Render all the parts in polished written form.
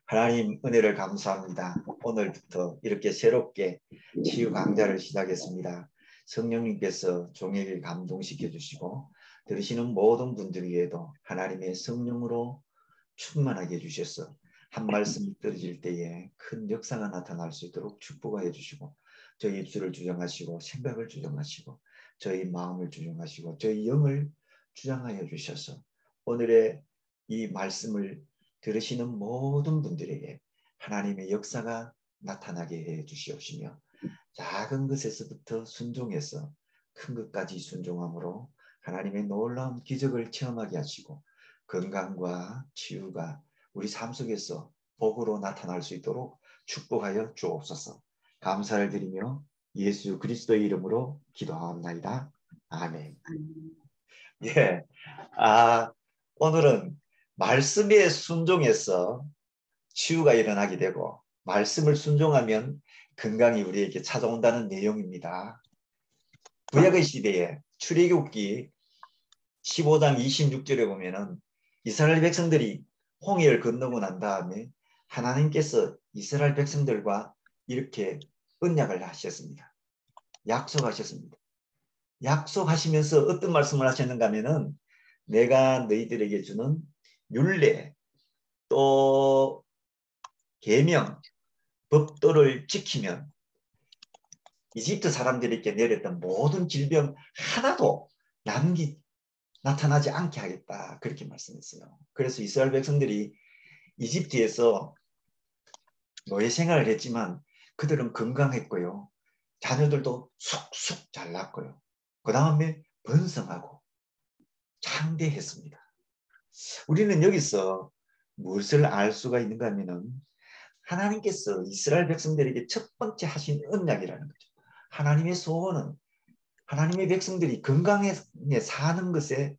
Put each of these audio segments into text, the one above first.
하나님 은혜를 감사합니다. 오늘부터 이렇게 새롭게 치유 강좌를 시작했습니다. 성령님께서 종에게 감동시켜 주시고 들으시는 모든 분들 위에도 하나님의 성령으로 충만하게 해주셔서 한 말씀이 떨어질 때에 큰 역사가 나타날 수 있도록 축복하여 주시고 저희 입술을 주장하시고 생각을 주장하시고 저희 마음을 주장하시고 저희 영을 주장하여 주셔서 오늘의 이 말씀을 들으시는 모든 분들에게 하나님의 역사가 나타나게 해 주시옵시며 작은 것에서부터 순종해서 큰 것까지 순종함으로 하나님의 놀라운 기적을 체험하게 하시고 건강과 치유가 우리 삶 속에서 복으로 나타날 수 있도록 축복하여 주옵소서. 감사를 드리며 예수 그리스도의 이름으로 기도하옵나이다. 아멘. 예. 오늘은 말씀에 순종해서 치유가 일어나게 되고 말씀을 순종하면 건강이 우리에게 찾아온다는 내용입니다. 구약의 시대에 출애굽기 15장 26절에 보면은 이스라엘 백성들이 홍해를 건너고 난 다음에 하나님께서 이스라엘 백성들과 이렇게 언약을 하셨습니다. 약속하셨습니다. 약속하시면서 어떤 말씀을 하셨는가 하면은 내가 너희들에게 주는 율례 또 계명 법도를 지키면 이집트 사람들에게 내렸던 모든 질병 하나도 나타나지 않게 하겠다. 그렇게 말씀했어요. 그래서 이스라엘 백성들이 이집트에서 노예 생활을 했지만 그들은 건강했고요. 자녀들도 쑥쑥 잘 낳고요. 그 다음에 번성하고 창대했습니다. 우리는 여기서 무엇을 알 수가 있는가 하면은 하나님께서 이스라엘 백성들에게 첫 번째 하신 언약이라는 거죠. 하나님의 소원은 하나님의 백성들이 건강에 사는 것에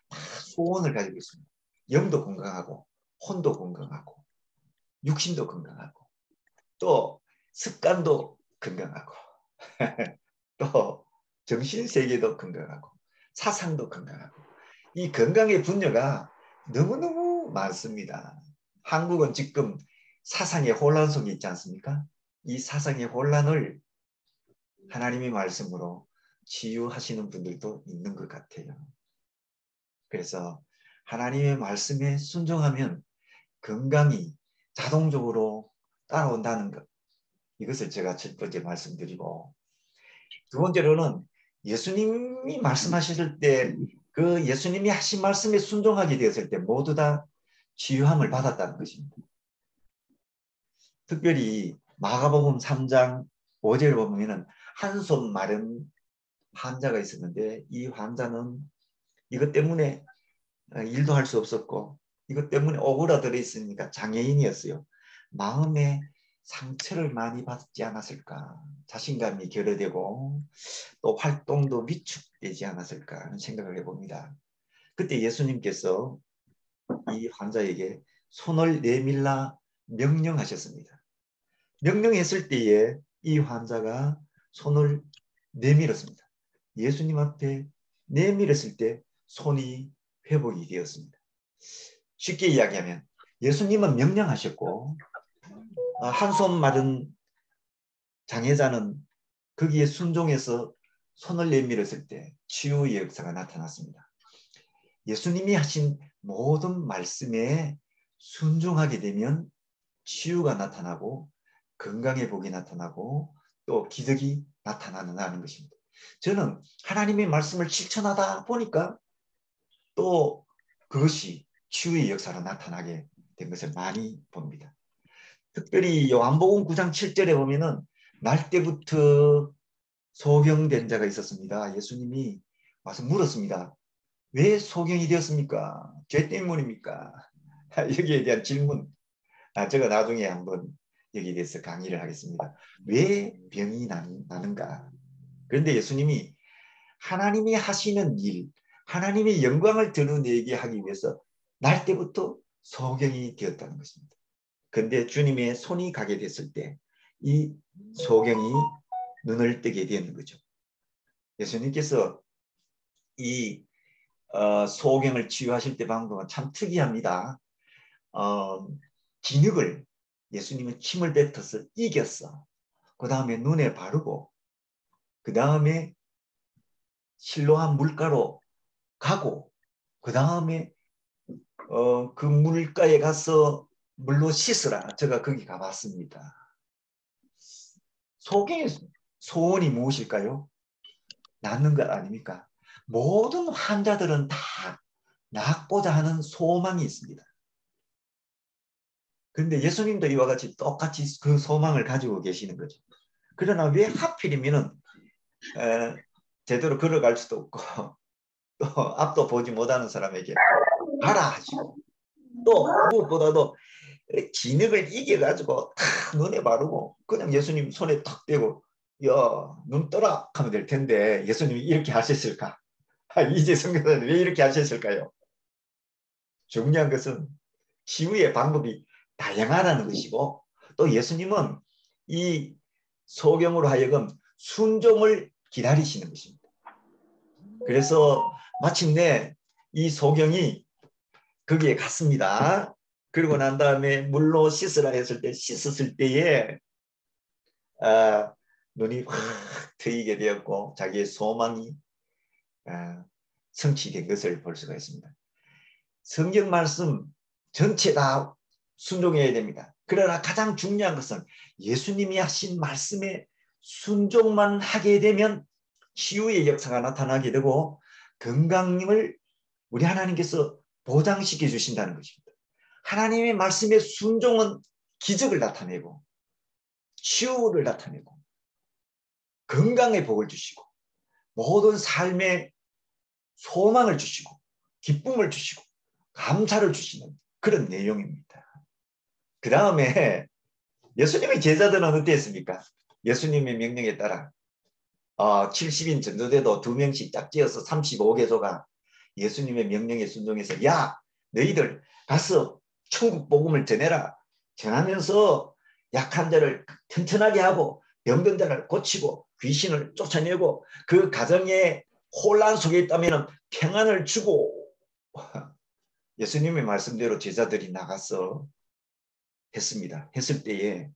다 소원을 가지고 있습니다. 영도 건강하고 혼도 건강하고 육신도 건강하고 또 습관도 건강하고 또 정신세계도 건강하고 사상도 건강하고 이 건강의 분야가 너무너무 많습니다. 한국은 지금 사상의 혼란 속에 있지 않습니까? 이 사상의 혼란을 하나님의 말씀으로 치유하시는 분들도 있는 것 같아요. 그래서 하나님의 말씀에 순종하면 건강이 자동적으로 따라온다는 것. 이것을 제가 첫 번째 말씀드리고 두 번째로는 예수님이 말씀하셨을 때 그 예수님이 하신 말씀에 순종하게 되었을 때 모두 다 치유함을 받았다는 것입니다. 특별히 마가복음 3장 5절을 보면 한 손 마른 환자가 있었는데 이 환자는 이것 때문에 일도 할 수 없었고 이것 때문에 오그라들어 있으니까 장애인이었어요. 마음에 상처를 많이 받지 않았을까. 자신감이 결여되고 또 활동도 위축되지 않았을까 하는 생각을 해봅니다. 그때 예수님께서 이 환자에게 손을 내밀라 명령하셨습니다. 명령했을 때에 이 환자가 손을 내밀었습니다. 예수님 앞에 내밀었을 때 손이 회복이 되었습니다. 쉽게 이야기하면 예수님은 명령하셨고 한 손 마른 장애자는 거기에 순종해서 손을 내밀었을 때 치유의 역사가 나타났습니다. 예수님이 하신 모든 말씀에 순종하게 되면 치유가 나타나고 건강의 복이 나타나고 또 기적이 나타나는 것입니다. 저는 하나님의 말씀을 실천하다 보니까 또 그것이 치유의 역사로 나타나게 된 것을 많이 봅니다. 특별히 요한복음 9장 7절에 보면은 날 때부터 소경된 자가 있었습니다. 예수님이 와서 물었습니다. 왜 소경이 되었습니까? 죄 때문입니까? 여기에 대한 질문. 제가 나중에 한번 여기에 대해서 강의를 하겠습니다. 왜 병이 나는가? 그런데 예수님이 하나님이 하시는 일, 하나님의 영광을 드러내게 하기 위해서 날 때부터 소경이 되었다는 것입니다. 그런데 주님의 손이 가게 됐을 때 이 소경이 눈을 뜨게 되는 거죠. 예수님께서 이 소경을 치유하실 때 방법은 참 특이합니다. 진흙을 예수님은 침을 뱉어서 이겼어. 그 다음에 눈에 바르고 그 다음에 실로암 물가로 가고 그 다음에 그 물가에 가서 물로 씻으라. 제가 거기 가봤습니다. 속의 소원이 무엇일까요? 낫는 것 아닙니까? 모든 환자들은 다 낫고자 하는 소망이 있습니다. 그런데 예수님도 이와 같이 똑같이 그 소망을 가지고 계시는 거죠. 그러나 왜 하필이면은 제대로 걸어갈 수도 없고 또 앞도 보지 못하는 사람에게 가라 하시고 또 무엇보다도 진흙을 이겨가지고 탁 눈에 바르고 그냥 예수님 손에 탁 대고 야, 눈 떠라 하면 될 텐데 예수님이 이렇게 하셨을까? 이제 성경은 왜 이렇게 하셨을까요? 중요한 것은 치유의 방법이 다양하다는 것이고 또 예수님은 이 소경으로 하여금 순종을 기다리시는 것입니다. 그래서 마침내 이 소경이 거기에 갔습니다. 그리고 난 다음에 물로 씻으라 했을 때 씻었을 때에 눈이 확 트이게 되었고 자기의 소망이 성취된 것을 볼 수가 있습니다. 성경 말씀 전체 다 순종해야 됩니다. 그러나 가장 중요한 것은 예수님이 하신 말씀에 순종만 하게 되면 치유의 역사가 나타나게 되고 건강을 우리 하나님께서 보장시켜 주신다는 것입니다. 하나님의 말씀에 순종은 기적을 나타내고 치유를 나타내고 건강의 복을 주시고 모든 삶의 소망을 주시고 기쁨을 주시고 감사를 주시는 그런 내용입니다. 그 다음에 예수님의 제자들은 어땠습니까? 예수님의 명령에 따라 70인 전도대도 2명씩 짝지어서 35개소가 예수님의 명령에 순종해서 야 너희들 가서 천국 복음을 전해라. 전하면서 약한 자를 튼튼하게 하고 병든 자를 고치고 귀신을 쫓아내고 그 가정에 혼란 속에 있다면 평안을 주고 예수님의 말씀대로 제자들이 나가서 했습니다. 했을 때에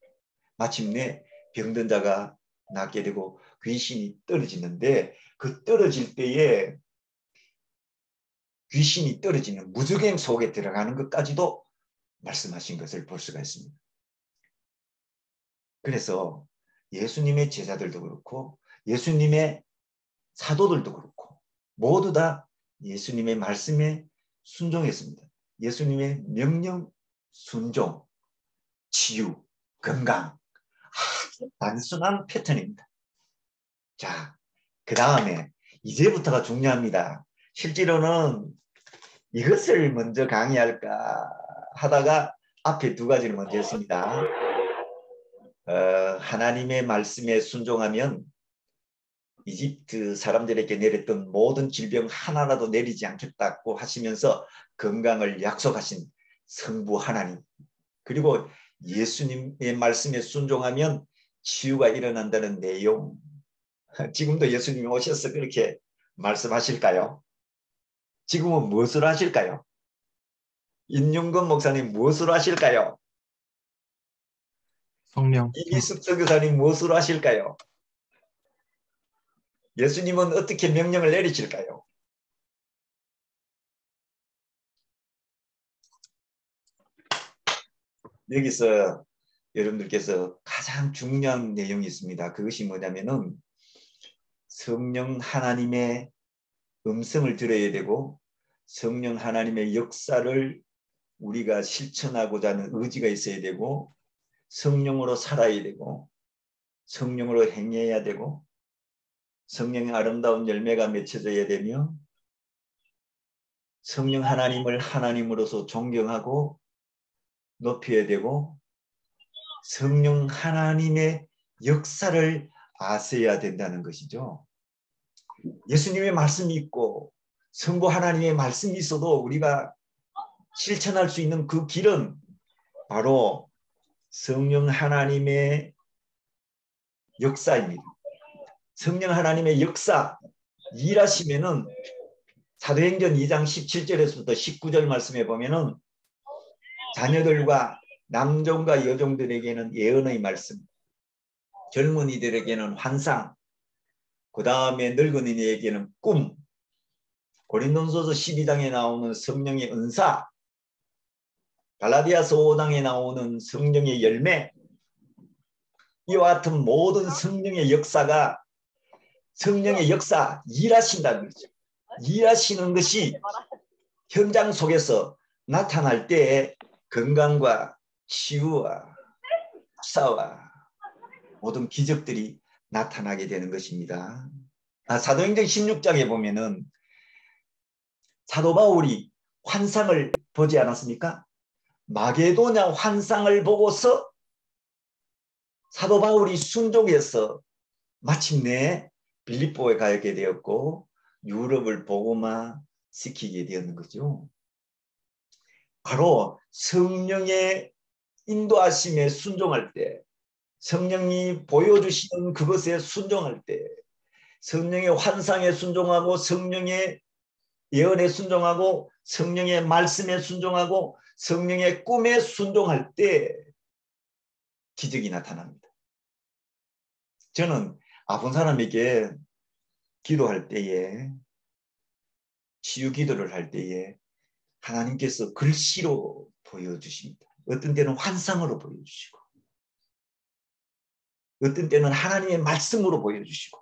마침내 병든 자가 낫게 되고 귀신이 떨어지는데 그 떨어질 때에 귀신이 떨어지는 무저갱 속에 들어가는 것까지도 말씀하신 것을 볼 수가 있습니다. 그래서 예수님의 제자들도 그렇고 예수님의 사도들도 그렇고 모두 다 예수님의 말씀에 순종했습니다. 예수님의 명령 순종, 치유, 건강 아주 단순한 패턴입니다. 자, 그 다음에 이제부터가 중요합니다. 실제로는 이것을 먼저 강의할까 하다가 앞에 두 가지를 먼저 했습니다. 하나님의 말씀에 순종하면 이집트 사람들에게 내렸던 모든 질병 하나라도 내리지 않겠다고 하시면서 건강을 약속하신 성부 하나님 그리고 예수님의 말씀에 순종하면 치유가 일어난다는 내용 지금도 예수님이 오셔서 그렇게 말씀하실까요? 지금은 무엇을 하실까요? 임용건 목사님 무엇을 하실까요? 성령. 이미숙 선교사님 무엇을 하실까요? 예수님은 어떻게 명령을 내리실까요? 여기서 여러분들께서 가장 중요한 내용이 있습니다. 그것이 뭐냐면은 성령 하나님의 음성을 들어야 되고 성령 하나님의 역사를 우리가 실천하고자 하는 의지가 있어야 되고 성령으로 살아야 되고 성령으로 행해야 되고 성령의 아름다운 열매가 맺혀져야 되며 성령 하나님을 하나님으로서 존경하고 높여야 되고 성령 하나님의 역사를 아셔야 된다는 것이죠. 예수님의 말씀이 있고 성부 하나님의 말씀이 있어도 우리가 실천할 수 있는 그 길은 바로 성령 하나님의 역사입니다. 성령 하나님의 역사 일하시면은 사도행전 2장 17절에서부터 19절 말씀에 보면은 자녀들과 남종과 여종들에게는 예언의 말씀, 젊은이들에게는 환상, 그 다음에 늙은이에게는 꿈, 고린도전서 12장에 나오는 성령의 은사, 갈라디아서 5장에 나오는 성령의 열매, 이와 같은 모든 성령의 역사가 성령의 역사, 일하신다는 거죠. 일하시는 것이 현장 속에서 나타날 때에 건강과 치유와 역사와 모든 기적들이 나타나게 되는 것입니다. 사도행전 16장에 보면은 사도 바울이 환상을 보지 않았습니까? 마게도냐 환상을 보고서 사도 바울이 순종해서 마침내 빌립보에 가게 되었고 유럽을 복음화 시키게 되었는 거죠. 바로 성령의 인도하심에 순종할 때, 성령이 보여주시는 그것에 순종할 때, 성령의 환상에 순종하고 성령의 예언에 순종하고 성령의 말씀에 순종하고 성령의 꿈에 순종할 때 기적이 나타납니다. 저는 아픈 사람에게 기도할 때에, 치유 기도를 할 때에 하나님께서 글씨로 보여주십니다. 어떤 때는 환상으로 보여주시고 어떤 때는 하나님의 말씀으로 보여주시고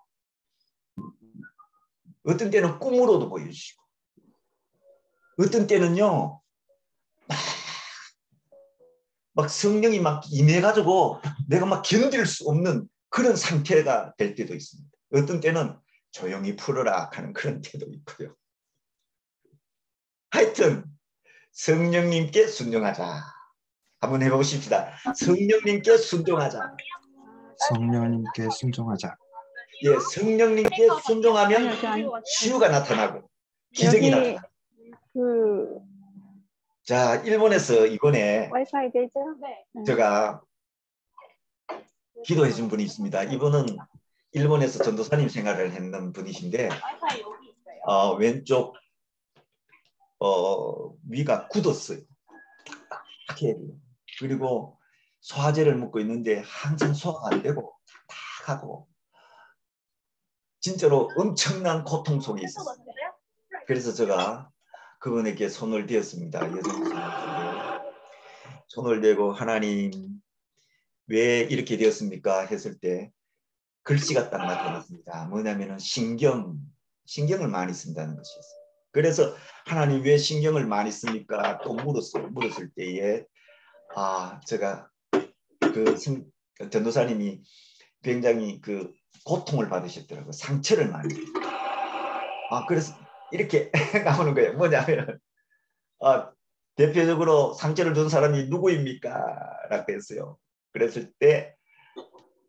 어떤 때는 꿈으로도 보여주시고 어떤 때는요 막 성령이 막 임해가지고 내가 막 견딜 수 없는 그런 상태가 될 때도 있습니다. 어떤 때는 조용히 풀어라 하는 그런 때도 있고요. 하여튼 성령님께 순종하자. 한번 해보십시다. 성령님께 순종하자. 성령님께 순종하자. 예, 성령님께 순종하면 치유가 나타나고 기적이 나타나고. 자, 일본에서 이번에 와이파이 되죠? 제가 기도해 준 분이 있습니다. 이분은 일본에서 전도사님 생활을 했는 분이신데 왼쪽 위가 굳었어요. 그리고 소화제를 먹고 있는데 항상 소화가 안 되고 탁하고 진짜로 엄청난 고통 속에 있었어요. 그래서 제가 그분에게 손을 대었습니다. 여전히 손을 대고 하나님 왜 이렇게 되었습니까? 했을 때 글씨가 딱 나타났습니다. 뭐냐면은 신경을 많이 쓴다는 것이었어요. 그래서 하나님 왜 신경을 많이 씁니까? 또 물었어요. 물었을 때에 제가 전도사님이 굉장히 그 고통을 받으셨더라고요. 상처를 많이. 그래서 이렇게 나오는 거예요. 뭐냐면 대표적으로 상처를 준 사람이 누구입니까? 라고 했어요. 그랬을 때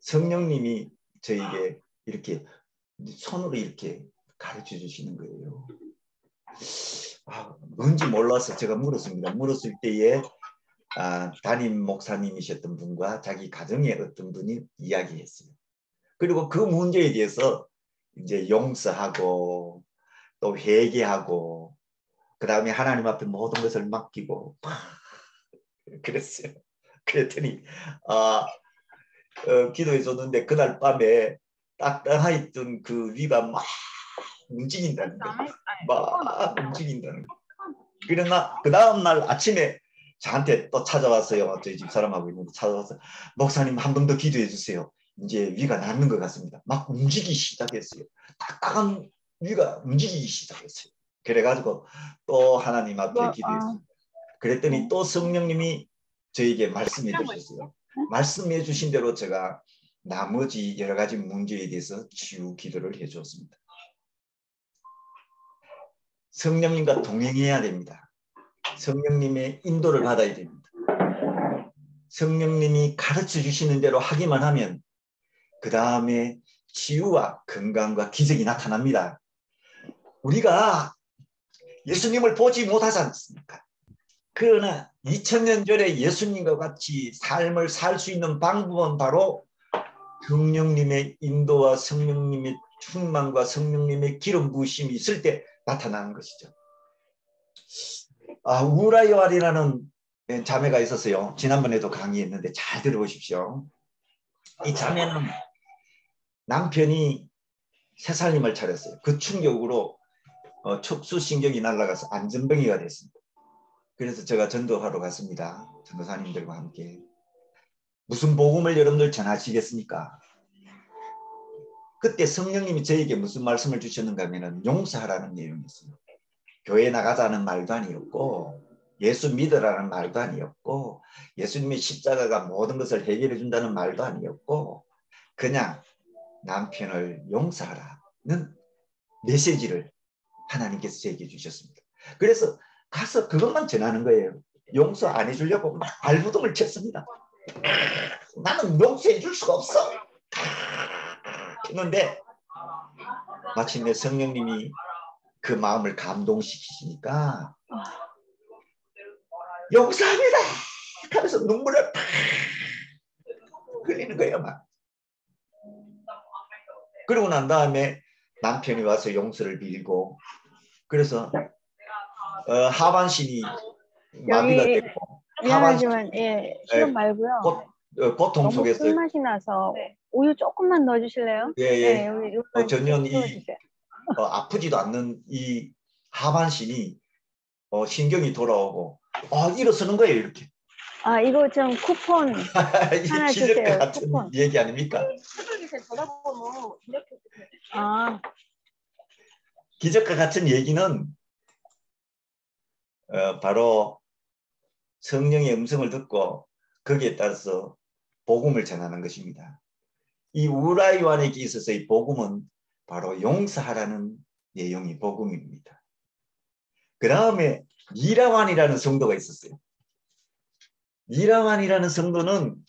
성령님이 저에게 이렇게 손으로 이렇게 가르쳐 주시는 거예요. 뭔지 몰라서 제가 물었습니다. 물었을 때에 담임 목사님이셨던 분과 자기 가정의 어떤 분이 이야기했어요. 그리고 그 문제에 대해서 이제 용서하고 또 회개하고 그 다음에 하나님 앞에 모든 것을 맡기고 그랬어요. 그랬더니 기도해 줬는데 그날 밤에 딱딱하였던 그 위가 막 움직인다는 거예요. 막 움직인다는 거예요. 그러나 그 다음날 아침에 저한테 또 찾아왔어요. 저희 집 사람하고 있는데 찾아와서 목사님 한 번 더 기도해 주세요. 이제 위가 낫는 것 같습니다. 막 움직이기 시작했어요. 딱딱한 위가 움직이기 시작했어요. 그래가지고 또 하나님 앞에 기도했습니다. 그랬더니 또 성령님이 저에게 말씀해 주셨어요. 말씀해 주신 대로 제가 나머지 여러 가지 문제에 대해서 치유 기도를 해 주었습니다. 성령님과 동행해야 됩니다. 성령님의 인도를 받아야 됩니다. 성령님이 가르쳐 주시는 대로 하기만 하면 그 다음에 치유와 건강과 기적이 나타납니다. 우리가 예수님을 보지 못하지 않습니까? 그러나 2000년 전에 예수님과 같이 삶을 살 수 있는 방법은 바로 성령님의 인도와 성령님의 충만과 성령님의 기름 부으심이 있을 때 나타나는 것이죠. 우라요알이라는 자매가 있었어요. 지난번에도 강의했는데 잘 들어보십시오. 이 자매는 남편이 새살림을 차렸어요. 그 충격으로 척수신경이 날아가서 안전병이가 됐습니다. 그래서 제가 전도하러 갔습니다. 전도사님들과 함께. 무슨 복음을 여러분들 전하시겠습니까? 그때 성령님이 저에게 무슨 말씀을 주셨는가 하면 용서하라는 내용이었어요. 교회 나가자는 말도 아니었고 예수 믿으라는 말도 아니었고 예수님의 십자가가 모든 것을 해결해 준다는 말도 아니었고 그냥 남편을 용서하라는 메시지를 하나님께서 제게 주셨습니다. 그래서 가서 그것만 전하는 거예요. 용서 안 해주려고 막 발부둥을 쳤습니다. 나는 용서해 줄 수가 없어. 했는데 마침내 성령님이 그 마음을 감동시키시니까 용서합니다 하면서 눈물을 팍 흘리는 거예요. 막. 그러고 난 다음에 남편이 와서 용서를 빌고 그래서 하반신이 마비가 여기 됐고 미안하지만 예, 시간 말고요. 고통 너무 속에서 술 맛이 나서 우유 조금만 넣어주실래요? 예, 여기 전혀 채워주세요. 아프지도 않는 이 하반신이 신경이 돌아오고 일어서는 거예요. 이렇게. 아 이거 좀 쿠폰 하나 기적과 주세요. 같은 쿠폰. 얘기 아닙니까? 아 기적과 같은 얘기는 바로 성령의 음성을 듣고 거기에 따라서 복음을 전하는 것입니다. 이 우라 요한에게 있어서의 복음은 바로 용서하라는 내용이 복음입니다. 그 다음에 이라완이라는 성도가 있었어요. 이라완이라는 성도는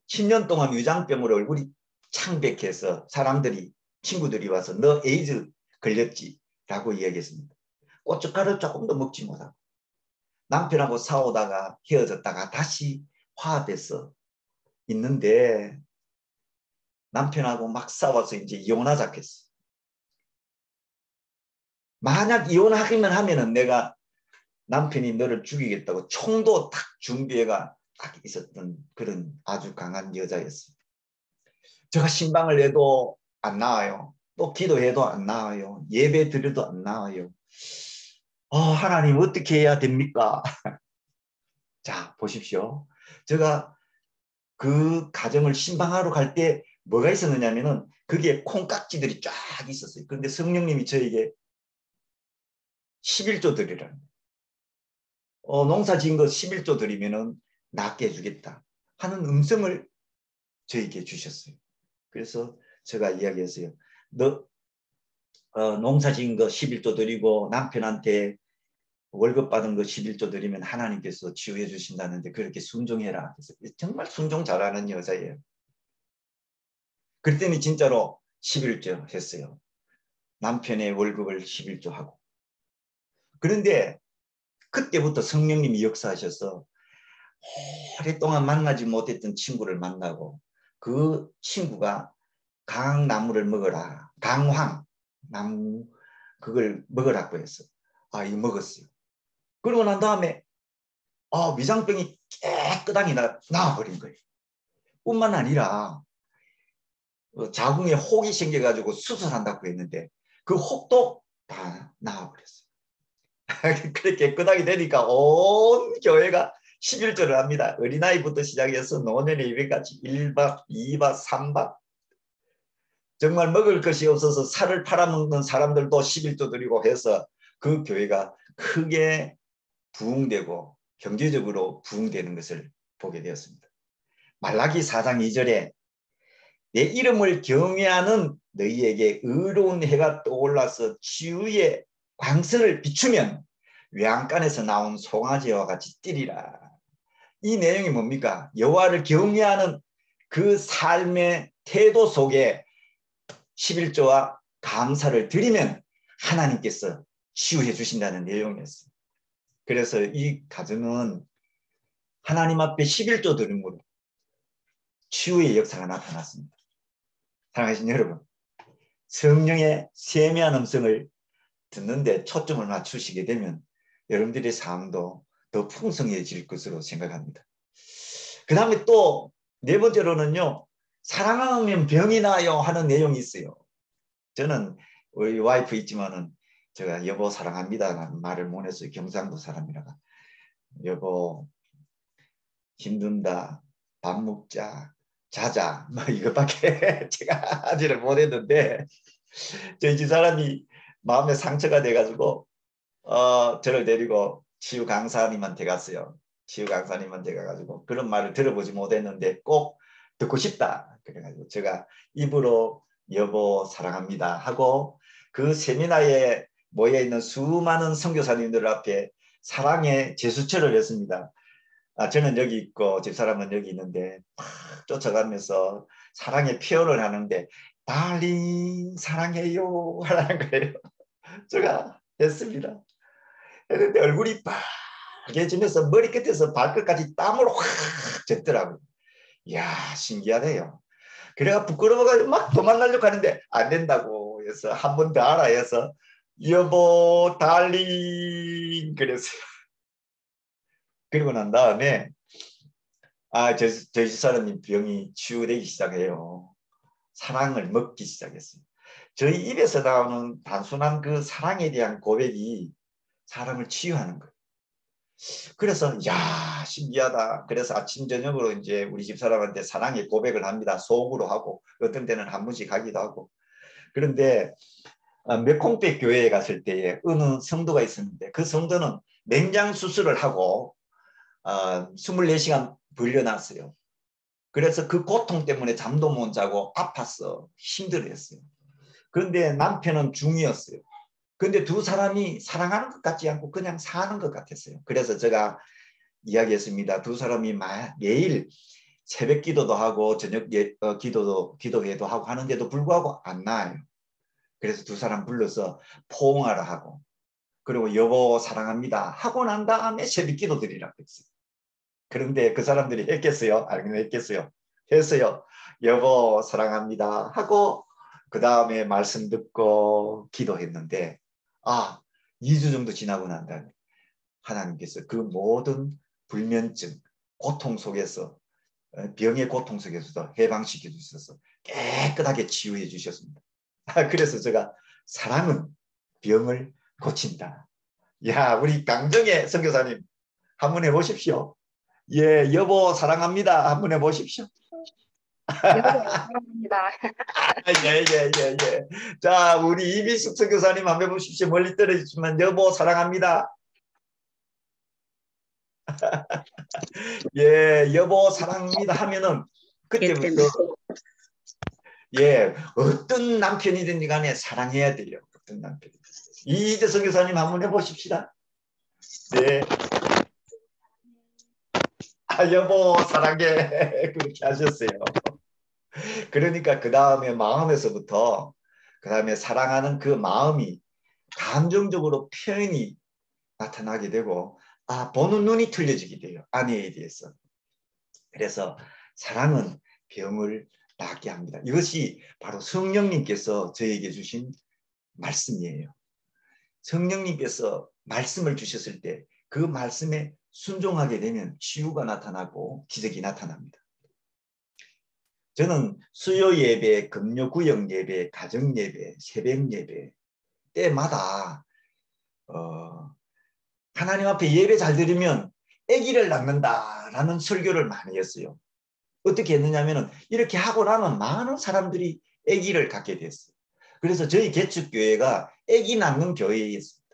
10년 동안 위장병으로 얼굴이 창백해서 사람들이 친구들이 와서 너 에이즈 걸렸지 라고 이야기했습니다. 고춧가루 조금도 먹지 못하고 남편하고 싸우다가 헤어졌다가 다시 화합해서 있는데 남편하고 막 싸워서 이제 이혼하자 했어. 만약 이혼하기만 하면은 내가 남편이 너를 죽이겠다고 총도 딱 준비해가 딱 있었던 그런 아주 강한 여자였어요. 제가 신방을 해도 안 나와요. 또 기도해도 안 나와요. 예배 드려도 안 나와요. 하나님 어떻게 해야 됩니까? 자 보십시오. 제가 그 가정을 신방하러 갈 때 뭐가 있었느냐면은 그게 콩깍지들이 쫙 있었어요. 그런데 성령님이 저에게 11조 드리라는 농사 지은 거 11조 드리면은 낫게 해주겠다 하는 음성을 저에게 주셨어요. 그래서 제가 이야기했어요. 너 농사 지은 거 11조 드리고 남편한테 월급 받은 거 11조 드리면 하나님께서 치유해 주신다는데 그렇게 순종해라. 그래서 정말 순종 잘하는 여자예요. 그랬더니 진짜로 11조 했어요. 남편의 월급을 11조 하고. 그런데 그때부터 성령님이 역사하셔서 오랫동안 만나지 못했던 친구를 만나고 그 친구가 강나무를 먹어라. 강황나무 그걸 먹으라고 했어. 이거 먹었어요. 그러고 난 다음에 위장병이 깨끗하게 나와버린 거예요. 뿐만 아니라 자궁에 혹이 생겨가지고 수술한다고 했는데 그 혹도 다 나와버렸어요. 그렇게 깨끗하게 되니까 온 교회가 11조를 합니다. 어린아이부터 시작해서 노년의 예배까지 1박, 2박, 3박 정말 먹을 것이 없어서 살을 팔아먹는 사람들도 11조 드리고 해서 그 교회가 크게 부흥되고 경제적으로 부흥되는 것을 보게 되었습니다. 말라기 4장 2절에 내 이름을 경외하는 너희에게 의로운 해가 떠올라서 치유의 광선을 비추면 외양간에서 나온 송아지와 같이 뛰리라. 이 내용이 뭡니까? 여호와를 경외하는 그 삶의 태도 속에 11조와 감사를 드리면 하나님께서 치유해 주신다는 내용이었어요. 그래서 이 가정은 하나님 앞에 11조 드림으로 치유의 역사가 나타났습니다. 사랑하신 여러분, 성령의 세미한 음성을 듣는데 초점을 맞추시게 되면 여러분들의 삶도 더 풍성해질 것으로 생각합니다. 그 다음에 또 네 번째로는요. 사랑하면 병이 나요 하는 내용이 있어요. 저는 우리 와이프 있지만은 제가 여보 사랑합니다라는 말을 못 했어요. 경상도 사람이라가. 여보 힘든다. 밥 먹자. 자자. 뭐 이것밖에 제가 하지를 못했는데 저희 집 사람이 마음에 상처가 돼가지고 저를 데리고 치유 강사님한테 갔어요. 치유 강사님한테 가가지고 그런 말을 들어보지 못했는데 꼭 듣고 싶다. 그래가지고 제가 입으로 여보 사랑합니다 하고 그 세미나에 모여있는 수많은 선교사님들 앞에 사랑의 제수처를 했습니다. 저는 여기 있고 집사람은 여기 있는데 막 쫓아가면서 사랑의 표현을 하는데 달링 사랑해요 하라는 거예요. 제가 했습니다. 했는데 얼굴이 빨개지면서 머리끝에서 발끝까지 땀으로 확 젖더라고요. 이야 신기하네요. 그래가 부끄러워가지고 막 도망가려고 하는데 안 된다고 해서 한 번 더 하라 해서 여보 달링 그랬어요. 그리고 난 다음에 저희 집사람이 병이 치유되기 시작해요. 사랑을 먹기 시작했어요. 저희 입에서 나오는 단순한 그 사랑에 대한 고백이 사람을 치유하는 거예요. 그래서 야 신기하다. 그래서 아침 저녁으로 이제 우리 집사람한테 사랑의 고백을 합니다. 속으로 하고 어떤 때는 한 번씩 하기도 하고. 그런데 메콩백 교회에 갔을 때에 어느 성도가 있었는데 그 성도는 맹장 수술을 하고 24시간 불려놨어요. 그래서 그 고통 때문에 잠도 못 자고 아팠어. 힘들어했어요. 그런데 남편은 중이었어요. 그런데 두 사람이 사랑하는 것 같지 않고 그냥 사는 것 같았어요. 그래서 제가 이야기했습니다. 두 사람이 매일 새벽 기도도 하고 저녁 기도회도 하고 하는데도 불구하고 안 나아요. 그래서 두 사람 불러서 포옹하라 하고 그리고 여보 사랑합니다 하고 난 다음에 새벽 기도 드리라고 했어요. 그런데 그 사람들이 했겠어요? 알긴 했겠어요? 했어요. 여보 사랑합니다 하고 그 다음에 말씀 듣고 기도했는데 2주 정도 지나고 난 다음에 하나님께서 그 모든 불면증, 고통 속에서 병의 고통 속에서도 해방시켜 주셔서 깨끗하게 치유해 주셨습니다. 그래서 제가 사랑은 병을 고친다. 야 우리 강정의 선교사님 한번 해보십시오. 예, 여보 사랑합니다. 한번 해보십시오. 사랑합니다. 예. 자, 우리 이비숙 선교사님 한번 해보십시오. 멀리 떨어지지만 여보 사랑합니다. 예, 여보 사랑합니다 하면은 그때부터 예, 어떤 남편이든지 간에 사랑해야 돼요. 어떤 남편이. 이희재 선교사님 한번 해보십시다. 네. 여보 사랑해. 그렇게 하셨어요. 그러니까 그 다음에 마음에서부터 그 다음에 사랑하는 그 마음이 감정적으로 표현이 나타나게 되고 보는 눈이 틀려지게 돼요. 아내에 대해서. 그래서 사랑은 병을 낫게 합니다. 이것이 바로 성령님께서 저에게 주신 말씀이에요. 성령님께서 말씀을 주셨을 때 그 말씀에 순종하게 되면 치유가 나타나고 기적이 나타납니다. 저는 수요 예배, 금요 구역 예배, 가정 예배, 새벽 예배 때마다 하나님 앞에 예배 잘 드리면 아기를 낳는다라는 설교를 많이 했어요. 어떻게 했느냐면 이렇게 하고 나면 많은 사람들이 아기를 갖게 됐어요. 그래서 저희 개척교회가 아기 낳는 교회였습니다.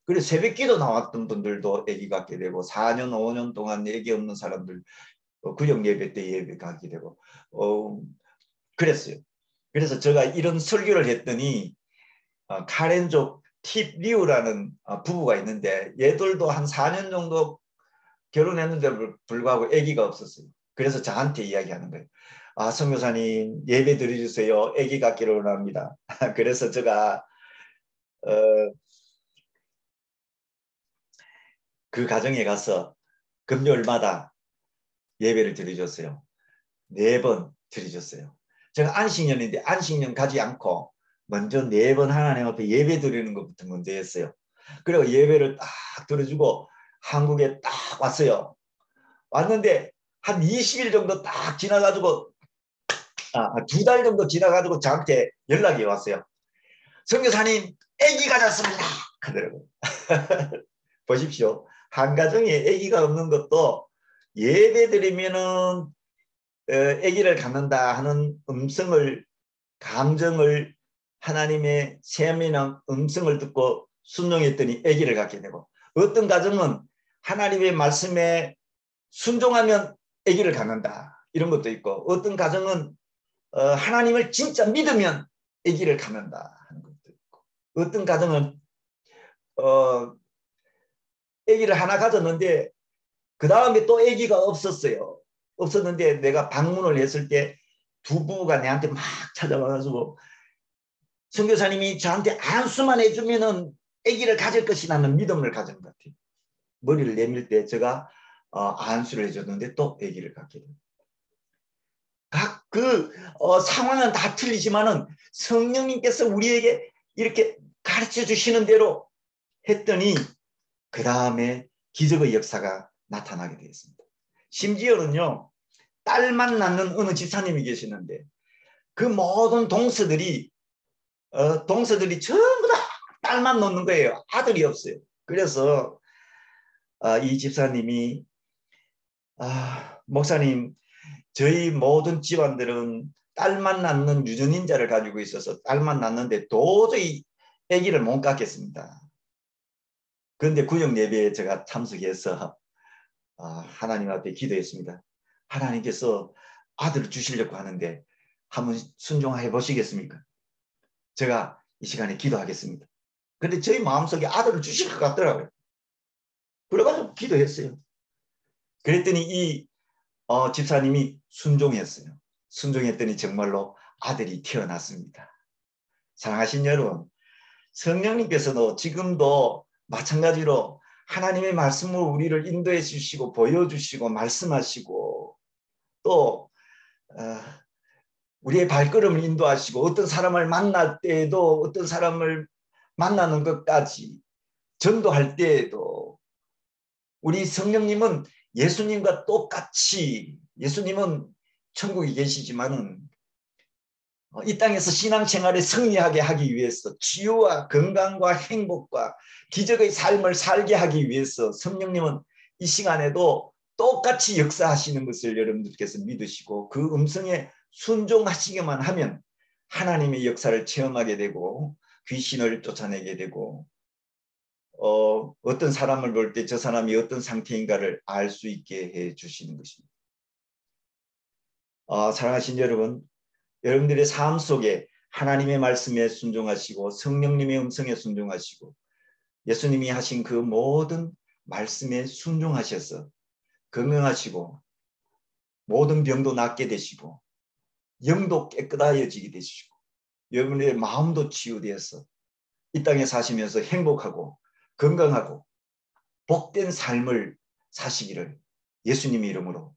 그래서 새벽기도 나왔던 분들도 아기 갖게 되고 4년, 5년 동안 아기 없는 사람들 구역 예배 때 예배 가게 되고 그랬어요. 그래서 제가 이런 설교를 했더니 카렌족 팁 리우라는 부부가 있는데 얘들도 한 4년 정도 결혼했는데 불구하고 아기가 없었어요. 그래서 저한테 이야기하는 거예요. 선교사님 예배 드려주세요. 아기 갖기를 원합니다. 그래서 제가 그 가정에 가서 금요일마다 예배를 드려줬어요. 4번 드려줬어요. 제가 안식년인데 안식년 가지 않고 먼저 4번 하나님 앞에 예배 드리는 것부터 먼저 했어요. 그리고 예배를 딱 들어주고 한국에 딱 왔어요. 왔는데 한 20일 정도 딱 지나가지고 2달 정도 지나가지고 저한테 연락이 왔어요. 선교사님 아기가 났습니다 하더라고요. 보십시오. 한 가정에 아기가 없는 것도 예배 드리면은 아기를 갖는다 하는 감정을 하나님의 세미한 음성을 듣고 순종했더니 아기를 갖게 되고, 어떤 가정은 하나님의 말씀에 순종하면 아기를 갖는다 이런 것도 있고, 어떤 가정은 하나님을 진짜 믿으면 아기를 갖는다 하는 것도 있고, 어떤 가정은 아기를 하나 가졌는데 그 다음에 또 아기가 없었어요. 없었는데 내가 방문을 했을 때 두 부부가 내한테 막 찾아와가지고 선교사님이 저한테 안수만 해주면은 아기를 가질 것이라는 믿음을 가진 것 같아요. 머리를 내밀 때 제가 안수를 해줬는데 또 아기를 갖게 됩니다. 각 상황은 다 틀리지만은 성령님께서 우리에게 이렇게 가르쳐 주시는 대로 했더니 그 다음에 기적의 역사가 나타나게 되었습니다. 심지어는요, 딸만 낳는 어느 집사님이 계시는데 그 모든 동서들이 전부 다 딸만 놓는 거예요. 아들이 없어요. 그래서 이 집사님이 목사님, 저희 모든 집안들은 딸만 낳는 유전인자를 가지고 있어서 딸만 낳는데 도저히 아기를 못 갖겠습니다. 그런데 구역 예배에 제가 참석해서 하나님 앞에 기도했습니다. 하나님께서 아들을 주시려고 하는데 한번 순종해 보시겠습니까? 제가 이 시간에 기도하겠습니다. 그런데 저희 마음속에 아들을 주실 것 같더라고요. 그래가지고 기도했어요. 그랬더니 이 집사님이 순종했어요. 순종했더니 정말로 아들이 태어났습니다. 사랑하신 여러분, 성령님께서도 지금도 마찬가지로 하나님의 말씀을 우리를 인도해 주시고 보여주시고 말씀하시고 또 우리의 발걸음을 인도하시고 어떤 사람을 만날 때에도 어떤 사람을 만나는 것까지 전도할 때에도 우리 성령님은 예수님과 똑같이, 예수님은 천국에 계시지만은 이 땅에서 신앙생활을 승리하게 하기 위해서 치유와 건강과 행복과 기적의 삶을 살게 하기 위해서 성령님은 이 시간에도 똑같이 역사하시는 것을 여러분들께서 믿으시고 그 음성에 순종하시기만 하면 하나님의 역사를 체험하게 되고 귀신을 쫓아내게 되고 어떤 사람을 볼 때 저 사람이 어떤 상태인가를 알 수 있게 해 주시는 것입니다. 사랑하신 여러분, 여러분들의 삶 속에 하나님의 말씀에 순종하시고 성령님의 음성에 순종하시고 예수님이 하신 그 모든 말씀에 순종하셔서 건강하시고 모든 병도 낫게 되시고 영도 깨끗하여지게 되시고 여러분의 마음도 치유되어서 이 땅에 사시면서 행복하고 건강하고 복된 삶을 사시기를 예수님의 이름으로